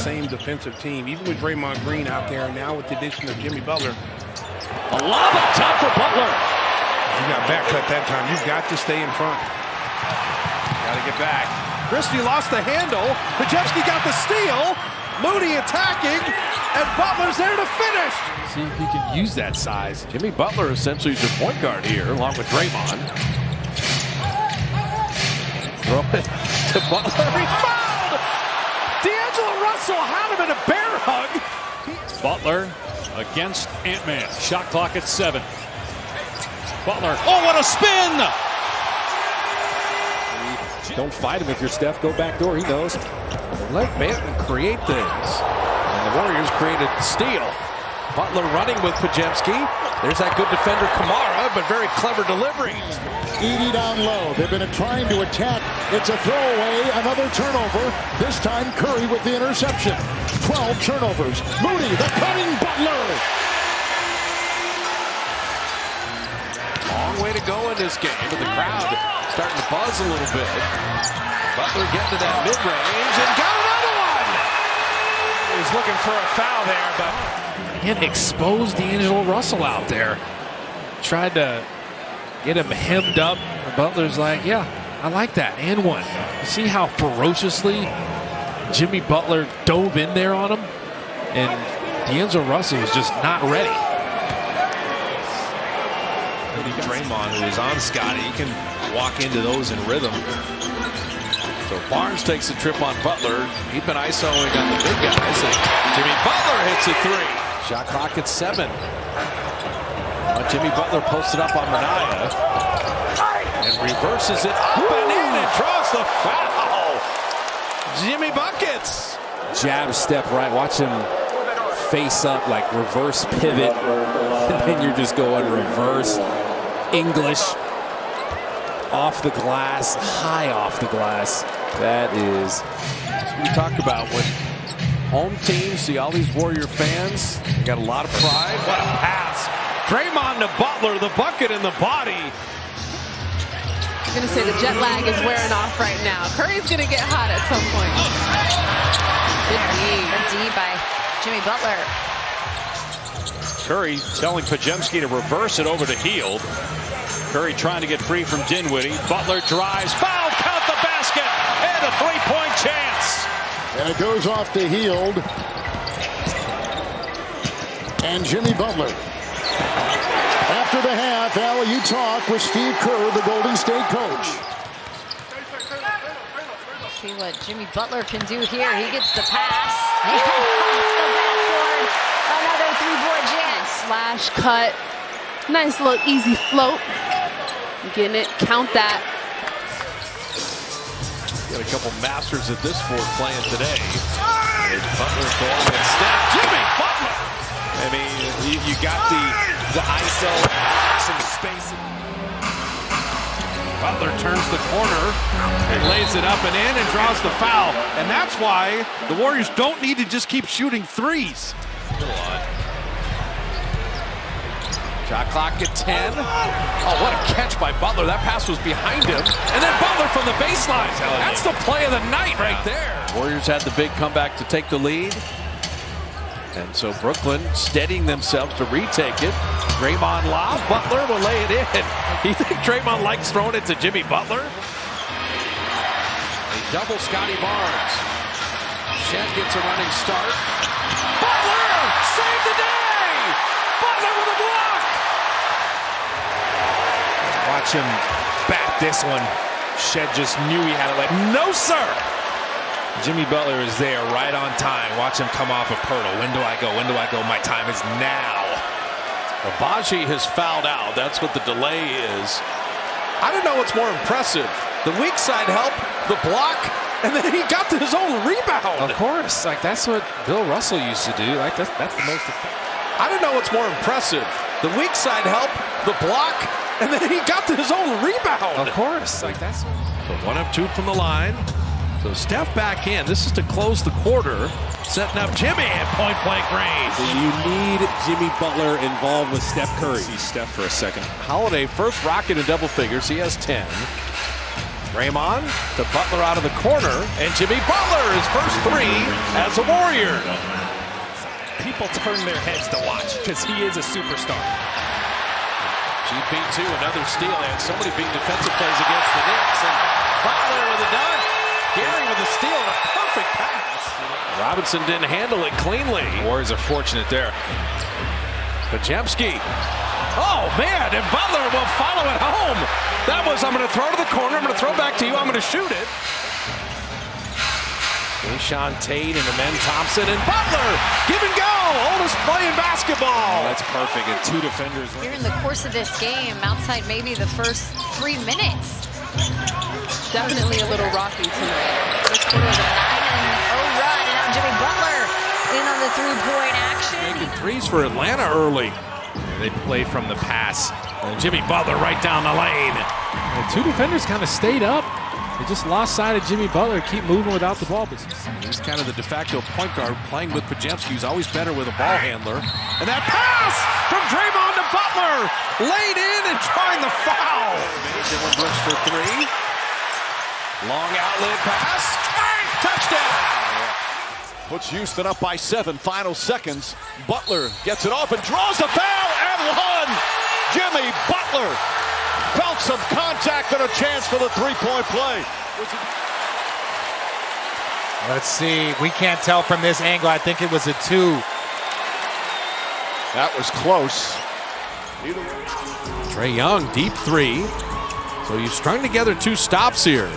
same defensive team, even with Draymond Green out there, and now with the addition of Jimmy Butler. A lob up top for Butler. You got back cut that time. You've got to stay in front. Got to get back. Christie lost the handle. Pajewski got the steal. Moody attacking, and Butler's there to finish. See if he can use that size. Jimmy Butler essentially is your point guard here, along with Draymond. Throw it to Butler. He fouled! D'Angelo Russell had him in a bear hug. Butler against Ant-Man. Shot clock at 7. Butler. Oh, what a spin! Don't fight him if you're Steph. Go back door. He knows. Let Manton create things. And the Warriors created steal. Butler running with Pajewski. There's that good defender Kamara, but very clever delivery. Edey down low. They've been trying to attack. It's a throwaway. Another turnover. This time Curry with the interception. 12 turnovers. Moody, the cutting Butler. Long way to go in this game, but the crowd starting to buzz a little bit. Butler getting to that mid-range and got another one! He's looking for a foul there, but and exposed D'Angelo Russell out there. Tried to get him hemmed up. Butler's like, yeah, I like that. And one. You see how ferociously Jimmy Butler dove in there on him? And D'Angelo Russell was just not ready. Draymond, who is on Scotty, he can walk into those in rhythm. So Barnes takes a trip on Butler. He's been ISOing on the big guys. And Jimmy Butler hits a 3. Shot clock at 7. Jimmy Butler posted up on Minaya and reverses it up and in and draws the foul. Jimmy buckets. Jab step right. Watch him face up, like reverse pivot. And then you're just going reverse English off the glass, high off the glass. That is what we talk about when home teams see all these Warrior fans. They got a lot of pride. What a pass. Draymond to Butler, the bucket in the body. I'm going to say the jet lag is wearing off right now. Curry's going to get hot at some point. Good D by Jimmy Butler. Curry telling Pajewski to reverse it over to Hield. Curry trying to get free from Dinwiddie. Butler drives, foul, count the basket, and a three-point chance. And it goes off to Hield. And Jimmy Butler. After the half, Al, you talk with Steve Kerr, the Golden State coach. See what Jimmy Butler can do here. He gets the pass. Off the backboard. Another three-board chance. Slash cut. Nice little easy float. Getting it. Count that. Got a couple masters at this sport playing today. And Butler going and Steph. Jimmy Butler. I mean, you got the ISO, some spacing. Butler turns the corner and lays it up and in and draws the foul. And that's why the Warriors don't need to just keep shooting threes. Shot clock at 10. Oh, what a catch by Butler. That pass was behind him. And then Butler from the baseline. That's the play of the night right there. Warriors had the big comeback to take the lead. And so Brooklyn steadying themselves to retake it. Draymond lob. Butler will lay it in. You think Draymond likes throwing it to Jimmy Butler? A double Scotty Barnes. Shed gets a running start. Butler! Save the day! Butler with a block! Watch him back this one. Shed just knew he had it. Like, no, sir! Jimmy Butler is there right on time. Watch him come off of Pirtle. When do I go? When do I go? My time is now. Abaji has fouled out. That's what the delay is. I don't know what's more impressive. The weak side help, the block, and then he got to his own rebound. Of course. Like, that's what Bill Russell used to do. Like, that's the most effective. I don't know what's more impressive. The weak side help, the block, and then he got to his own rebound. Of course. Like, that's what... So 1 of 2 from the line. So Steph back in. This is to close the quarter. Setting up Jimmy at point-blank range. So you need Jimmy Butler involved with Steph Curry. See Steph for a second. Holiday, first rocket in double figures. He has 10. Draymond to Butler out of the corner, and Jimmy Butler, his first three as a Warrior. People turn their heads to watch because he is a superstar. GP2, another steal, and so many big defensive plays against the Knicks, and Butler with a dunk. Gary with a steal and a perfect pass. Robinson didn't handle it cleanly. Warriors are fortunate there. Pajemski. Oh, man, and Butler will follow it home. That was, I'm going to throw to the corner, I'm going to throw back to you, I'm going to shoot it. Deshaun Tate and Amen Thompson, and Butler, give and go, oldest play in basketball. That's perfect, and two defenders. Here in the course of this game, outside maybe the first 3 minutes. Definitely a little rocky tonight. First quarter was a 9-0 run, and now Jimmy Butler in on the three-point action. Making threes for Atlanta early. They play from the pass. And Jimmy Butler right down the lane. And two defenders kind of stayed up. They just lost sight of Jimmy Butler, keep moving without the ball. But he's kind of the de facto point guard, playing with Pajemski, who's always better with a ball handler. And that pass from Draymond to Butler, laid in and trying the foul. Dylan Brooks for three. Long outlet pass. Touchdown. Puts Houston up by 7, final seconds. Butler gets it off and draws the foul and one. Jimmy Butler felt some contact and a chance for the three-point play. Let's see. We can't tell from this angle. I think it was a 2. That was close. Trae Young, deep three. So you strung together 2 stops here.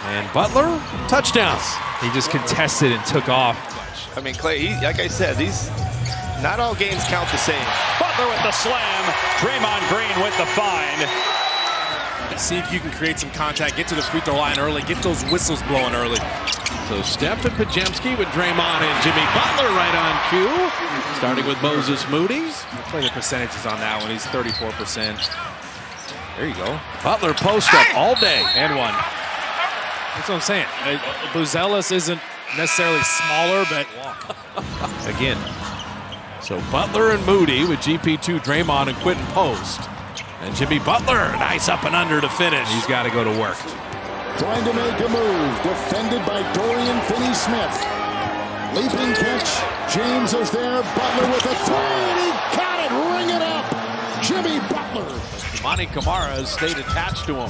And Butler, touchdowns. he just contested and took off. I mean, Clay, like I said, not all games count the same. Butler with the slam. Draymond Green with the find. See if you can create some contact, get to the free throw line early, get those whistles blowing early. So Steph and Pajemski with Draymond and Jimmy Butler right on cue. Starting with Moses Moody's. Play the percentages on that one. He's 34%. There you go. Butler post up all day. And one. That's what I'm saying. Buzelis isn't necessarily smaller, but again. So Butler and Moody with GP2, Draymond, and Quentin Post. And Jimmy Butler, nice up and under to finish. He's got to go to work. Trying to make a move, defended by Dorian Finney-Smith. Leaping catch, James is there, Butler with a three, and he got it, ring it up. Jimmy Butler. Monty Kamara has stayed attached to him.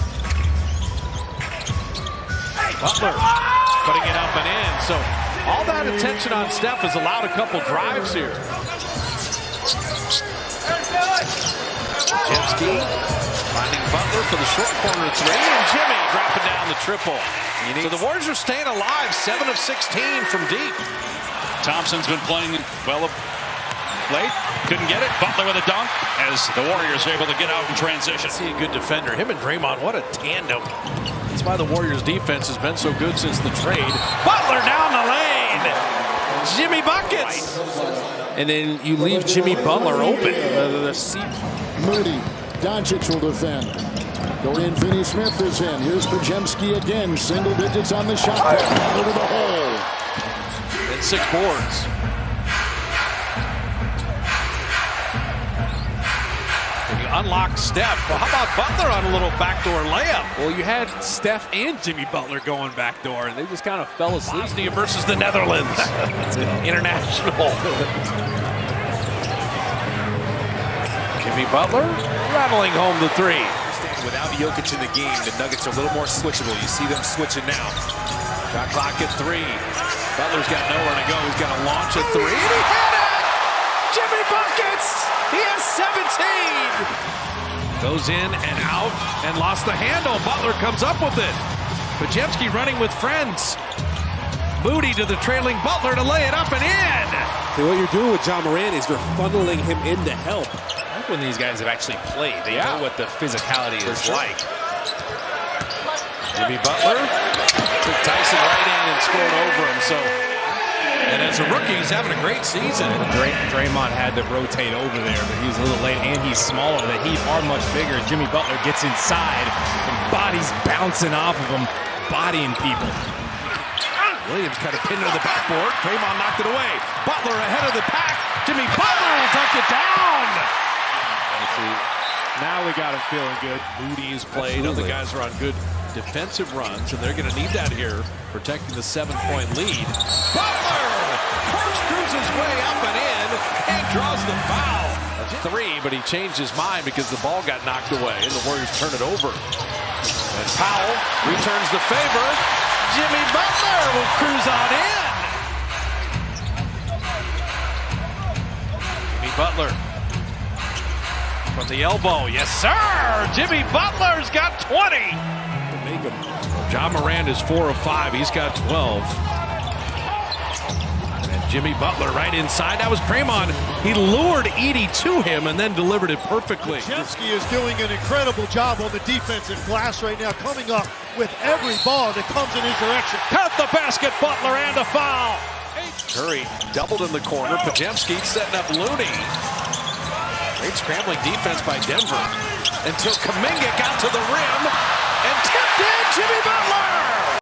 Butler putting it up and in. So all that attention on Steph has allowed a couple drives here. Pajemski finding Butler for the short corner three, and Jimmy dropping down the triple. So the Warriors are staying alive, 7 of 16 from deep. Thompson's been playing well late. Couldn't get it. Butler with a dunk as the Warriors are able to get out in transition. See a good defender. Him and Draymond, what a tandem. That's why the Warriors defense has been so good since the trade. Butler down the lane. Jimmy buckets. And then you leave Jimmy Butler open. Moody, Doncic will defend. Dorian Finney-Smith is in. Here's Pajemski again. Single digits on the shot clock. Over the hole. And 6 boards. He unlocks Steph. Well, how about Butler on a little backdoor layup? Well, you had Steph and Jimmy Butler going backdoor, and they just kind of fell asleep. Bosnia versus the Netherlands. International. Jimmy Butler rattling home the three. Without Jokic in the game, the Nuggets are a little more switchable. You see them switching now. Shot clock at 3. Butler's got nowhere to go. He's got to launch a 3. And he hit it! Jimmy buckets! He has 17! Goes in and out and lost the handle. Butler comes up with it. Pajemski running with friends. Moody to the trailing Butler to lay it up and in. So what you're doing with John Moran is you're funneling him in to help. When these guys have actually played, they know what the physicality is like. Jimmy Butler took Tyson right in and scored over him. So, and as a rookie, he's having a great season. Draymond had to rotate over there, but he was a little late, and he's smaller. The Heat are much bigger. Jimmy Butler gets inside, and bodies bouncing off of him, bodying people. Williams kind of pinned to the backboard. Draymond knocked it away. Butler ahead of the pack. Jimmy Butler will dunk it down. Now we got him feeling good. Moody's played. Other guys are on good defensive runs, and they're going to need that here, protecting the 7-point lead. Butler corkscrews his way up and in and draws the foul. A 3, but he changed his mind because the ball got knocked away, and the Warriors turn it over. And Powell returns the favor. Jimmy Butler will cruise on in. Jimmy Butler from the elbow. Yes, sir. Jimmy Butler's got 20. John Morant is 4 of 5. He's got 12. And Jimmy Butler right inside. That was Draymond. He lured Edey to him and then delivered it perfectly. Podziemski is doing an incredible job on the defensive glass right now, coming up with every ball that comes in his direction. Count the basket, Butler, and a foul. Curry doubled in the corner. Podziemski setting up Looney. Great scrambling defense by Denver until Kuminga got to the rim and tipped in Jimmy Butler.